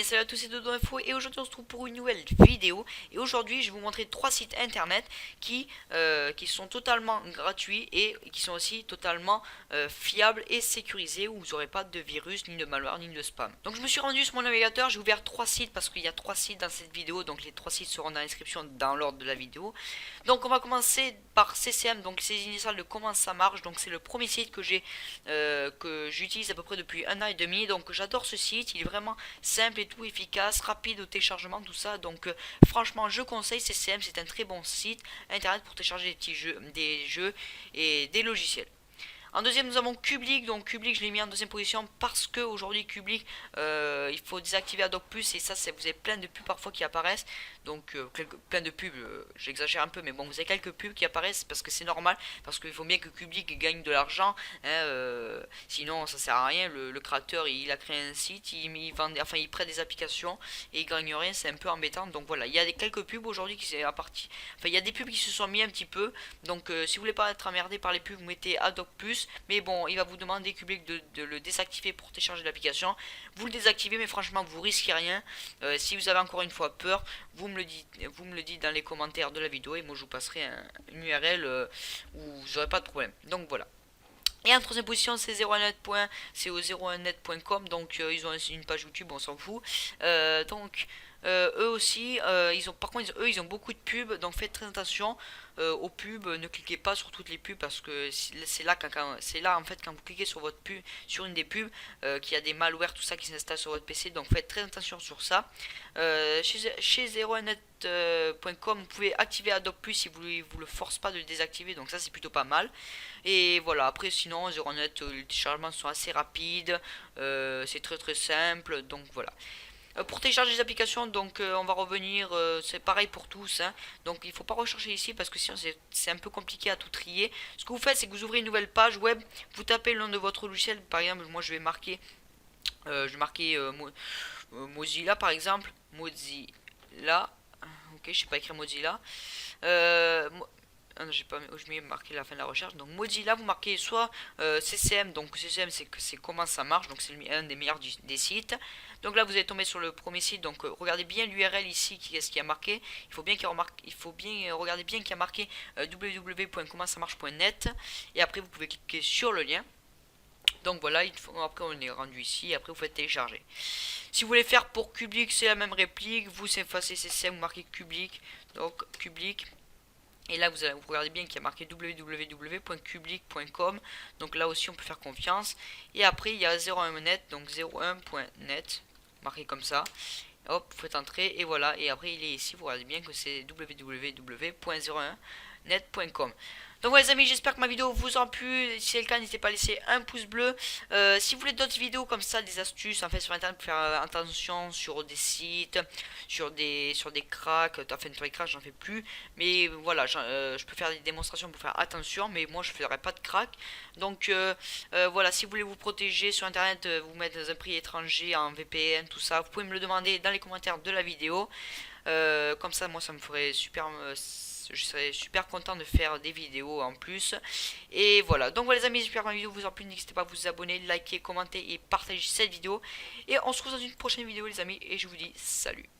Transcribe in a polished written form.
salut à tous, c'est Dodo Info et aujourd'hui on se trouve pour une nouvelle vidéo. Et aujourd'hui je vais vous montrer trois sites internet qui sont totalement gratuits et qui sont aussi totalement fiables et sécurisés, où vous n'aurez pas de virus, ni de malware, ni de spam. Donc je me suis rendu sur mon navigateur, j'ai ouvert trois sites parce qu'il y a trois sites dans cette vidéo. Donc les trois sites seront dans la description dans l'ordre de la vidéo. Donc on va commencer par CCM, donc c'est initiales de comment ça marche. Donc c'est le premier site que j'utilise à peu près depuis un an et demi. Donc j'adore ce site, il est vraiment simple et tout, efficace, rapide au téléchargement, tout ça. Donc franchement je conseille CCM, c'est un très bon site internet pour télécharger des jeux et des logiciels. En deuxième, nous avons Kublick. Donc Kublick, je l'ai mis en deuxième position parce que aujourd'hui Kublick, il faut désactiver Adobe Plus, et ça, vous avez plein de pubs parfois qui apparaissent. Donc plein de pubs, j'exagère un peu, mais bon, vous avez quelques pubs qui apparaissent parce que c'est normal, parce qu'il faut bien que Kublick gagne de l'argent, hein, sinon ça sert à rien. Le créateur, il a créé un site, il vend, enfin il prête des applications et il gagne rien, c'est un peu embêtant. Donc voilà, il y a quelques pubs aujourd'hui qui c'est à partir, enfin il y a des pubs qui se sont mis un petit peu. Donc si vous voulez pas être emmerdé par les pubs, vous mettez Adobe Plus. Mais bon, il va vous demander Kublick de le désactiver pour télécharger l'application. Vous le désactivez, mais franchement vous risquez rien. Si vous avez encore une fois peur, vous me le dites dans les commentaires de la vidéo, et moi je vous passerai une URL où vous n'aurez pas de problème. Donc voilà. Et en troisième position, c'est 01net.co01net.com. Donc ils ont une page YouTube, on s'en fout. Eux aussi, par contre, eux, ils ont beaucoup de pubs, donc faites très attention aux pubs. Ne cliquez pas sur toutes les pubs, parce que c'est là, en fait, quand vous cliquez sur votre pub, sur une des pubs, qu'il y a des malwares, tout ça qui s'installe sur votre PC. Donc faites très attention sur ça. Chez 01net.com, vous pouvez activer Adobe Plus si vous le force pas de le désactiver, donc ça c'est plutôt pas mal. Et voilà, après sinon 01net, les téléchargements sont assez rapides, c'est très très simple, donc voilà. Pour télécharger les applications, donc on va revenir, c'est pareil pour tous, hein. Donc il ne faut pas rechercher ici parce que sinon c'est un peu compliqué à tout trier. Ce que vous faites, c'est que vous ouvrez une nouvelle page web, vous tapez le nom de votre logiciel. Par exemple, moi je vais marquer, Mozilla par exemple, Mozilla, ok, je sais pas écrire Mozilla. Ah non, j'ai pas, je m'ai marqué la fin de la recherche. Donc Mozilla, vous marquez soit CCM, donc CCM c'est comment ça marche, donc c'est un des meilleurs des sites. Donc là vous allez tomber sur le premier site, donc regardez bien l'URL ici, qu'est-ce qui a marqué. Il faut bien regarder bien qu'il y a marqué www.commentsamarche.net, et après vous pouvez cliquer sur le lien. Donc voilà, après on est rendu ici, après vous faites télécharger. Si vous voulez faire pour Kublick, c'est la même réplique, vous effacez CCM, vous marquez Kublick, donc Kublick. Et là, vous regardez bien qu'il y a marqué www.kublick.com. Donc là aussi, on peut faire confiance. Et après, il y a 01net, donc 01.net, marqué comme ça. Hop, vous faites entrer, et voilà. Et après, il est ici, vous regardez bien que c'est www.01net.com. Donc voilà les amis, j'espère que ma vidéo vous a plu. Si c'est le cas, n'hésitez pas à laisser un pouce bleu. Si vous voulez d'autres vidéos comme ça, des astuces en fait sur internet pour faire attention sur des sites, sur des cracks, enfin sur les cracks j'en fais plus, mais voilà, je peux faire des démonstrations pour faire attention, mais moi je ne ferai pas de crack. Donc voilà, si vous voulez vous protéger sur internet, vous mettre dans un prix étranger, en VPN, tout ça, vous pouvez me le demander dans les commentaires de la vidéo. Comme ça, moi ça me ferait super, je serais super content de faire des vidéos en plus. Et voilà, donc voilà les amis, j'espère que ma vidéo vous a plu. N'hésitez pas à vous abonner, liker, commenter et partager cette vidéo. Et on se retrouve dans une prochaine vidéo les amis, et je vous dis salut.